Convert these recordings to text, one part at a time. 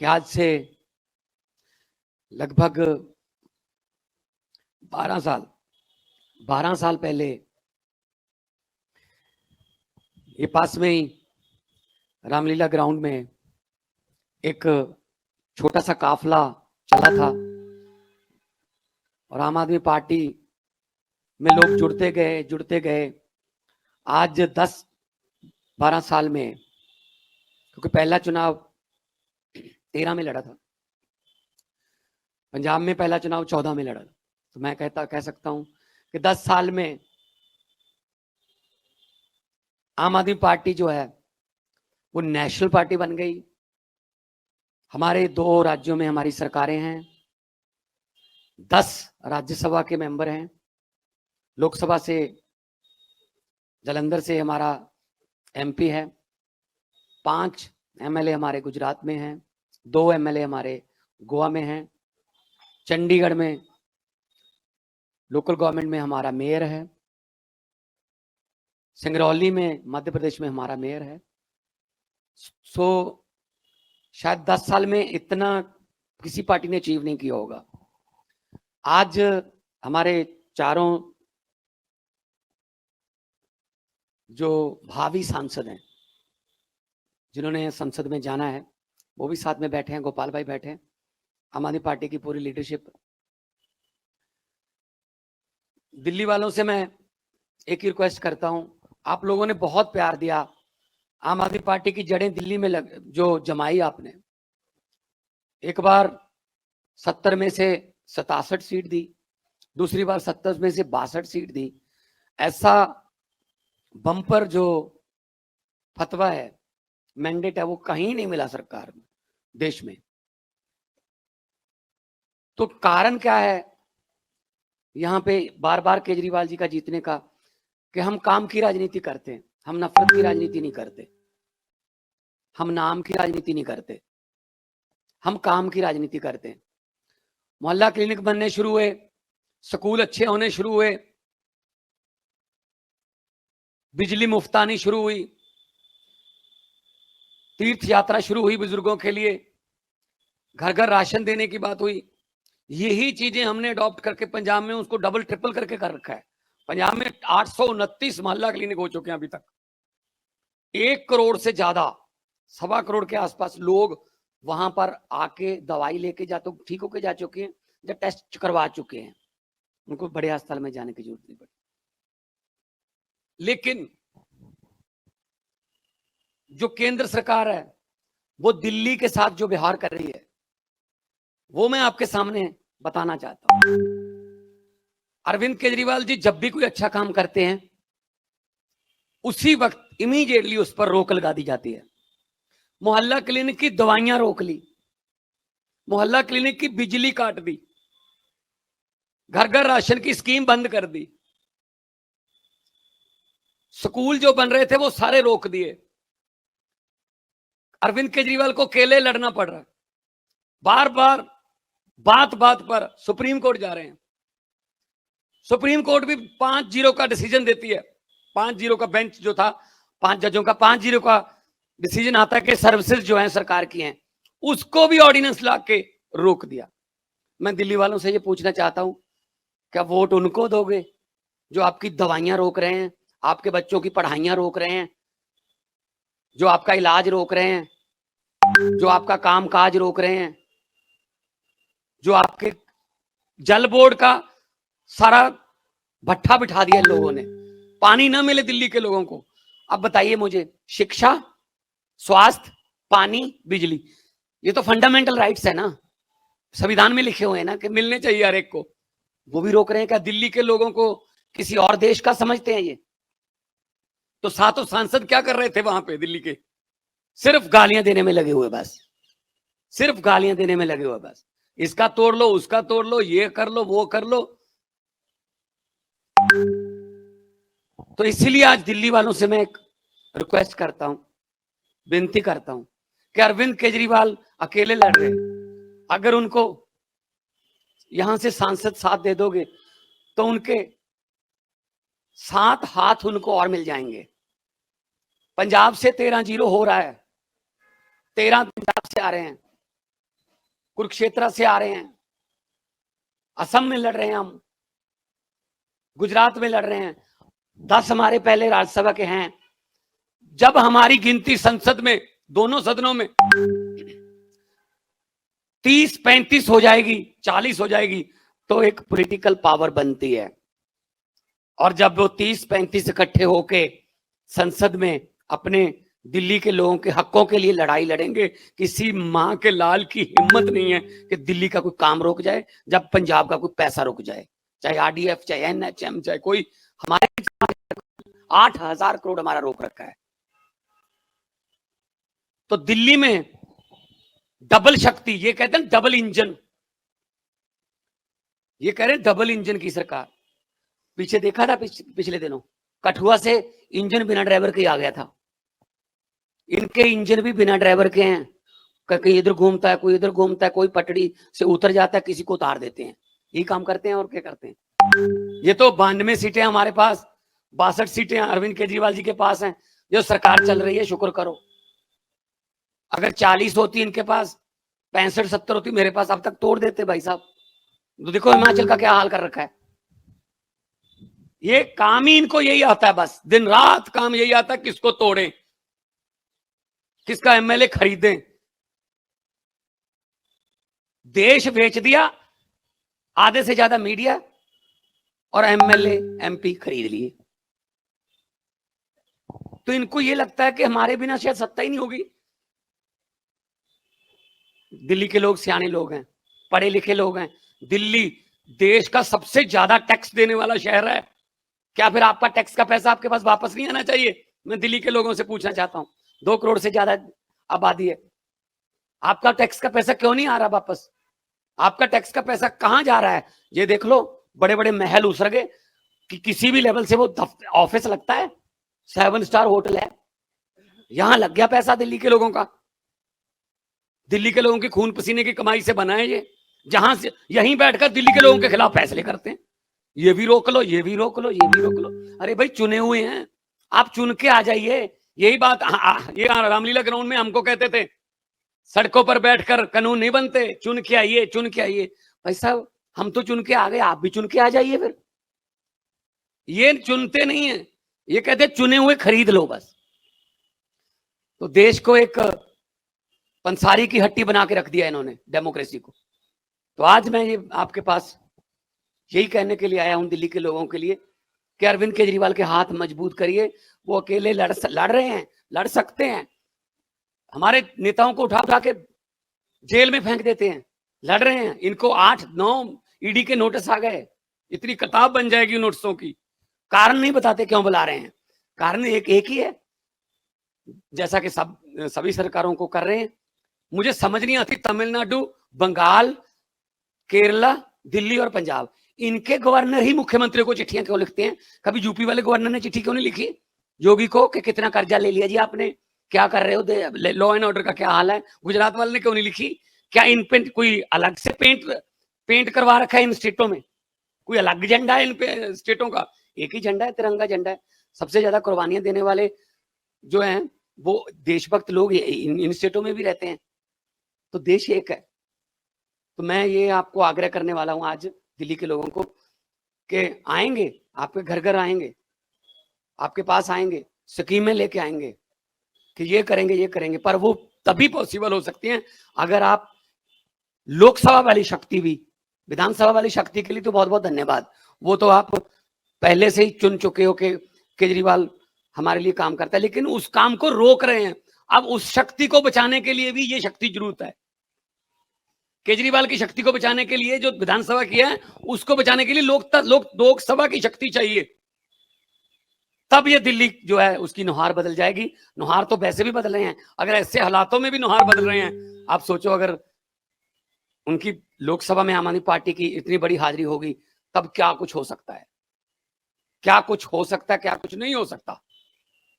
कि आज से लगभग 12 साल पहले ये पास में ही रामलीला ग्राउंड में एक छोटा सा काफला चला था और आम आदमी पार्टी में लोग जुड़ते गए। आज 10-12 साल में, क्योंकि पहला चुनाव 13 में लड़ा था, पंजाब में पहला चुनाव 14 में लड़ा था, तो मैं कह सकता हूं कि 10 साल में आम आदमी पार्टी जो है वो नेशनल पार्टी बन गई। हमारे 2 राज्यों में हमारी सरकारें हैं, 10 राज्यसभा के मेंबर हैं, लोकसभा से जालंधर से हमारा एमपी है, 5 एमएलए हमारे गुजरात में हैं, 2 एमएलए हमारे गोवा में हैं, चंडीगढ़ में लोकल गवर्नमेंट में हमारा मेयर है, सिंगरौली में मध्य प्रदेश में हमारा मेयर है। शायद 10 साल में इतना किसी पार्टी ने अचीव नहीं किया होगा। आज हमारे चारों जो भावी सांसद हैं, जिन्होंने संसद में जाना है, वो भी साथ में बैठे हैं, गोपाल भाई बैठे हैं, आम आदमी पार्टी की पूरी लीडरशिप। दिल्ली वालों से मैं एक ही रिक्वेस्ट करता हूं, आप लोगों ने बहुत प्यार दिया, आम आदमी पार्टी की जड़ें दिल्ली में जो जमाई आपने, एक बार 70 में से 67 सीट दी, दूसरी बार 70 में से 62 सीट दी। ऐसा बम्पर जो फतवा है, मैंडेट है, वो कहीं नहीं मिला सरकार में, देश में। तो कारण क्या है यहां पे बार बार केजरीवाल जी का जीतने का? कि हम काम की राजनीति करते हैं, हम नफरत की राजनीति नहीं करते, हम नाम की राजनीति नहीं करते, हम काम की राजनीति करते हैं। मोहल्ला क्लिनिक बनने शुरू हुए, स्कूल अच्छे होने शुरू हुए, बिजली मुफ्त आनी शुरू हुई, तीर्थ यात्रा शुरू हुई बुजुर्गों के लिए, घर घर राशन देने की बात हुई। यही चीजें हमने अडॉप्ट करके पंजाब में उसको डबल ट्रिपल करके कर रखा है। पंजाब में 829 मोहल्ला क्लिनिक हो चुके हैं अभी तक। 1 करोड़ से ज्यादा, 1.25 करोड़ के आसपास लोग वहां पर आके दवाई लेके जाते, ठीक होके जा चुके हैं, या टेस्ट करवा चुके हैं, उनको बड़े अस्पताल में जाने की जरूरत नहीं पड़ी। लेकिन जो केंद्र सरकार है वो दिल्ली के साथ जो व्यवहार कर रही है, वो मैं आपके सामने बताना चाहता हूं। अरविंद केजरीवाल जी जब भी कोई अच्छा काम करते हैं, उसी वक्त इमीडिएटली उस पर रोक लगा दी जाती है। मोहल्ला क्लिनिक की दवाइयां रोक ली, मोहल्ला क्लिनिक की बिजली काट दी, घर घर राशन की स्कीम बंद कर दी, स्कूल जो बन रहे थे वो सारे रोक दिए। अरविंद केजरीवाल को अकेले लड़ना पड़ रहा है, बार बार बात बात पर सुप्रीम कोर्ट जा रहे हैं। सुप्रीम कोर्ट भी 5-0 का डिसीजन देती है। 5-0 का बेंच जो था, 5 जजों का 5-0 का डिसीजन आता है कि सर्विसेज जो है सरकार की हैं, उसको भी ऑर्डिनेंस ला के रोक दिया। मैं दिल्ली वालों से ये पूछना चाहता हूं, क्या वोट उनको दोगे जो आपकी दवाइयां रोक रहे हैं, आपके बच्चों की पढ़ाइयां रोक रहे हैं, जो आपका इलाज रोक रहे हैं, जो आपका कामकाज रोक रहे हैं, जो आपके जल बोर्ड का सारा भट्ठा बिठा दिया लोगों ने, पानी ना मिले दिल्ली के लोगों को। अब बताइए मुझे, शिक्षा, स्वास्थ्य, पानी, बिजली, ये तो फंडामेंटल राइट्स है ना, संविधान में लिखे हुए हैं ना कि मिलने चाहिए हर एक को, वो भी रोक रहे हैं। क्या दिल्ली के लोगों को किसी और देश का समझते हैं ये? तो 7 सांसद क्या कर रहे थे वहां पे दिल्ली के? सिर्फ गालियां देने में लगे हुए, बस सिर्फ गालियां देने में लगे हुए, बस इसका तोड़ लो, उसका तोड़ लो, ये कर लो, वो कर लो। तो इसीलिए आज दिल्ली वालों से मैं एक रिक्वेस्ट करता हूं, विनती करता हूं कि अरविंद केजरीवाल अकेले लड़ रहे हैं, अगर उनको यहां से सांसद साथ दे दोगे तो उनके 7 हाथ उनको और मिल जाएंगे। पंजाब से 13-0 हो रहा है, 13 पंजाब से आ रहे हैं, कुरुक्षेत्र से आ रहे हैं, असम में लड़ रहे हैं हम, गुजरात में लड़ रहे हैं, 10 हमारे पहले राज्यसभा के हैं। जब हमारी गिनती संसद में, दोनों सदनों में 30-35 हो जाएगी, 40 हो जाएगी, तो एक पॉलिटिकल पावर बनती है। और जब वो 30-35 इकट्ठे होके संसद में अपने दिल्ली के लोगों के हकों के लिए लड़ाई लड़ेंगे, किसी मां के लाल की हिम्मत नहीं है कि दिल्ली का कोई काम रुक जाए, जब पंजाब का कोई पैसा रुक जाए, चाहे आरडीएफ, चाहे एनएचएम, चाहे कोई। हमारे 8,000 करोड़ हमारा रोक रखा है। तो दिल्ली में डबल शक्ति, ये कहते हैं डबल इंजन, ये कह रहे हैं डबल इंजन की सरकार। पीछे देखा था पिछले दिनों, कठुआ से इंजन बिना ड्राइवर के आ गया था। इनके इंजन भी बिना ड्राइवर के हैं, कहीं इधर घूमता है, कोई इधर घूमता है, कोई पटड़ी से उतर जाता है, किसी को उतार देते हैं। यही काम करते हैं और क्या करते हैं। ये तो 92 सीटें हमारे पास, 62 सीटें अरविंद केजरीवाल जी के पास हैं। जो सरकार चल रही है, शुक्र करो। अगर 40 होती इनके पास, 65-70 होती मेरे पास, अब तक तोड़ देते भाई साहब। तो देखो हिमाचल का क्या हाल कर रखा है। ये काम ही इनको यही आता है, बस दिन रात काम यही आता है, किसको तोड़ें, किसका एमएलए खरीदें। देश बेच दिया, आधे से ज्यादा मीडिया, और एमएलए एमपी खरीद लिए। तो इनको ये लगता है कि हमारे बिना शायद सत्ता ही नहीं होगी। दिल्ली के लोग सियाने लोग हैं, पढ़े लिखे लोग हैं। दिल्ली देश का सबसे ज्यादा टैक्स देने वाला शहर है। क्या फिर आपका टैक्स का पैसा आपके पास वापस नहीं आना चाहिए? मैं दिल्ली के लोगों से पूछना चाहता हूं। 2 करोड़ से ज्यादा आबादी है, आपका टैक्स का पैसा क्यों नहीं आ रहा वापस? आपका टैक्स का पैसा कहां जा रहा है? ये देख लो, बड़े बड़े महल उसर गए कि किसी भी लेवल से वो ऑफिस लगता है, 7 स्टार होटल है, यहां लग गया पैसा दिल्ली के लोगों का। दिल्ली के लोगों की खून पसीने की कमाई से बना है ये, जहां से यहीं बैठकर दिल्ली के लोगों के खिलाफ फैसले करते हैं। ये भी रोक लो, ये भी रोक लो, ये भी रोक लो। अरे भाई चुने हुए हैं, आप चुन के आ जाइए। यही बात ये रामलीला ग्राउंड में हमको कहते थे, सड़कों पर बैठकर कानून नहीं बनते, चुन के आइए, चुन के आइए। भाई साहब हम तो चुन के आ गए, आप भी चुन के आ जाइए फिर। ये चुनते नहीं है, ये कहते चुने हुए खरीद लो बस। तो देश को एक पंसारी की हट्टी बना के रख दिया इन्होंने, डेमोक्रेसी को। तो आज मैं ये आपके पास यही कहने के लिए आया हूं दिल्ली के लोगों के लिए कि अरविंद केजरीवाल के हाथ मजबूत करिए। वो अकेले लड़ रहे हैं, लड़ सकते हैं। हमारे नेताओं को उठा उठा के जेल में फेंक देते हैं, लड़ रहे हैं। इनको 8-9 ईडी के नोटिस आ गए, इतनी किताब बन जाएगी नोटिसों की। कारण नहीं बताते क्यों बुला रहे हैं, कारण एक ही है, जैसा कि सभी सरकारों को कर रहे हैं। मुझे समझ नहीं आती, तमिलनाडु, बंगाल, केरला, दिल्ली और पंजाब, इनके गवर्नर ही मुख्यमंत्री को चिट्ठियां क्यों लिखते हैं? कभी यूपी वाले गवर्नर ने चिट्ठी क्यों नहीं लिखी योगी को कि कितना कर्जा ले लिया जी आपने, क्या कर रहे हो, लॉ एंड ऑर्डर का क्या हाल है? गुजरात वाले ने क्यों नहीं लिखी? क्या इन पे कोई अलग से पेंट करवा रखा है इन स्टेटों में? कोई अलग झंडा है इन पे स्टेटों का? एक ही झंडा है, तिरंगा झंडा है। सबसे ज्यादा कुर्बानियां देने वाले जो हैं वो देशभक्त लोग इन स्टेटों में भी रहते हैं। तो देश एक है। तो मैं ये आपको आग्रह करने वाला हूं आज दिल्ली के लोगों को कि आएंगे, आपके घर घर आएंगे, आपके पास आएंगे, स्कीमें लेके आएंगे कि ये करेंगे, ये करेंगे। पर वो तभी पॉसिबल हो सकती है अगर आप लोकसभा वाली शक्ति भी, विधानसभा वाली शक्ति के लिए तो बहुत बहुत धन्यवाद, वो तो आप पहले से ही चुन चुके हो कि केजरीवाल हमारे लिए काम करता है, लेकिन उस काम को रोक रहे हैं। अब उस शक्ति को बचाने के लिए भी ये शक्ति जरूरत है। केजरीवाल की शक्ति को बचाने के लिए जो विधानसभा की है, उसको बचाने के लिए लोकसभा की शक्ति चाहिए। तब ये दिल्ली जो है उसकी नुहार बदल जाएगी। नुहार तो वैसे भी बदल रहे हैं, अगर ऐसे हालातों में भी नुहार बदल रहे हैं, आप सोचो अगर उनकी लोकसभा में आम आदमी पार्टी की इतनी बड़ी हाजिरी होगी, तब क्या कुछ हो सकता है, क्या कुछ हो सकता है, क्या कुछ नहीं हो सकता।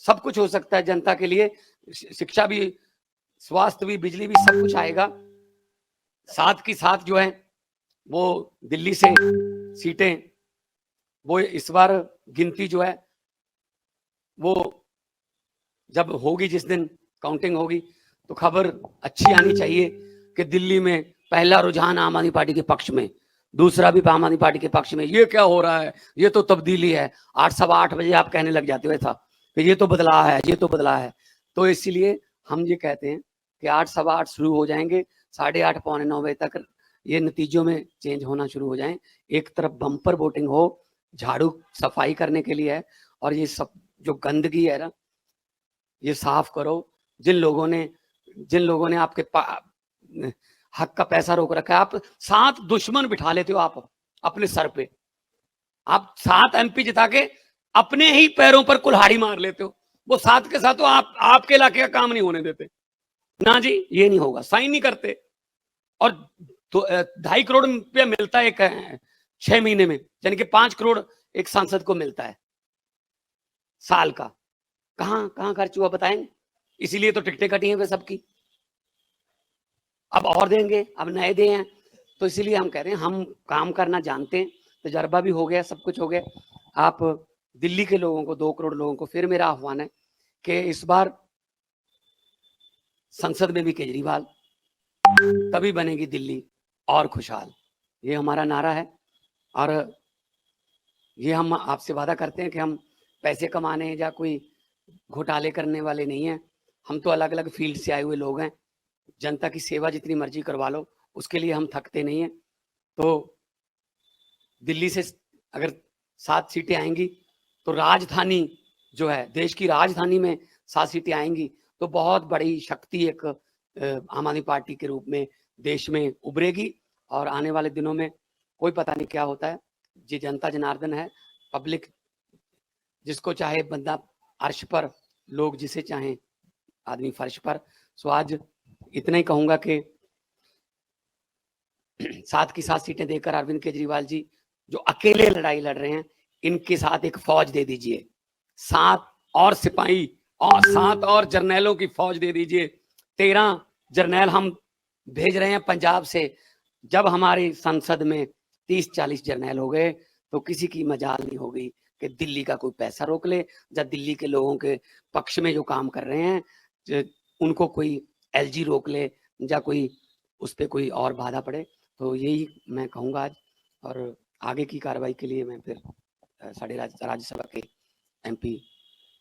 सब कुछ हो सकता है जनता के लिए। शिक्षा भी, स्वास्थ्य भी, बिजली भी, सब कुछ आएगा। साथ की साथ जो है वो दिल्ली से सीटें, वो इस बार गिनती जो है वो जब होगी, जिस दिन काउंटिंग होगी, तो खबर अच्छी आनी चाहिए कि दिल्ली में पहला रुझान आम आदमी पार्टी के पक्ष में, दूसरा भी आम आदमी पार्टी के पक्ष में। ये क्या हो रहा है, ये तो तब्दीली है। 8:15 आप कहने लग जाते हो ऐसा कि ये तो बदला है, ये तो बदला है। तो इसीलिए हम ये कहते हैं कि 8:15 शुरू हो जाएंगे, 8:30 पौने 9 बजे तक ये नतीजों में चेंज होना शुरू हो जाए। एक तरफ बम्पर वोटिंग हो, झाड़ू सफाई करने के लिए है, और ये सब जो गंदगी है ना, ये साफ करो। जिन लोगों ने आपके हक का पैसा रोक रखा है, आप 7 दुश्मन बिठा लेते हो आप अपने सर पे। आप 7 MP जिता के अपने ही पैरों पर कुल्हाड़ी मार लेते हो। वो 7 के साथ तो आपके इलाके का काम नहीं होने देते ना जी, ये नहीं होगा, साइन नहीं करते। और तो 2.5 करोड़ रुपया मिलता है 6 महीने में, यानी कि 5 करोड़ एक सांसद को मिलता है साल का। कहां खर्च हुआ बताएंगे? इसीलिए तो टिकटें कटी हैं सबकी। अब और देंगे, अब नए दे हैं। तो इसीलिए हम कह रहे हैं हम काम करना जानते हैं, तजर्बा भी हो गया, सब कुछ हो गया। आप दिल्ली के लोगों को, 2 करोड़ लोगों को फिर मेरा आह्वान है कि इस बार संसद में भी केजरीवाल, तभी बनेगी दिल्ली और खुशहाल। ये हमारा नारा है। और ये हम आपसे वादा करते हैं कि हम पैसे कमाने या कोई घोटाले करने वाले नहीं हैं। हम तो अलग अलग फील्ड से आए हुए लोग हैं। जनता की सेवा जितनी मर्जी करवा लो, उसके लिए हम थकते नहीं हैं। तो दिल्ली से अगर 7 सीटें आएंगी तो राजधानी जो है, देश की राजधानी में 7 सीटें आएंगी तो बहुत बड़ी शक्ति एक आम आदमी पार्टी के रूप में देश में उभरेगी। और आने वाले दिनों में कोई पता नहीं क्या होता है। ये जनता जनार्दन है, पब्लिक जिसको चाहे बंदा अर्श पर, लोग जिसे चाहें आदमी फर्श पर। सो आज इतना ही कहूंगा कि 7 की 7 सीटें देकर अरविंद केजरीवाल जी जो अकेले लड़ाई लड़ रहे हैं, इनके साथ एक फौज दे दीजिए, 7 और सिपाही और 7 और जर्नैलों की फौज दे दीजिए। 13 जर्नैल हम भेज रहे हैं पंजाब से। जब हमारी संसद में 30-40 जर्नैल हो गए तो किसी की मजाल नहीं होगी कि दिल्ली का कोई पैसा रोक ले, या दिल्ली के लोगों के पक्ष में जो काम कर रहे हैं उनको कोई LG रोक ले, या कोई उस पर कोई और बाधा पड़े। तो यही मैं कहूँगा आज। और आगे की कार्रवाई के लिए मैं फिर साढ़े राज्यसभा के MP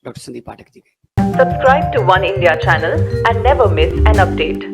डॉक्टर संदीप पाठक जी के। Subscribe to One India channel and never miss an update.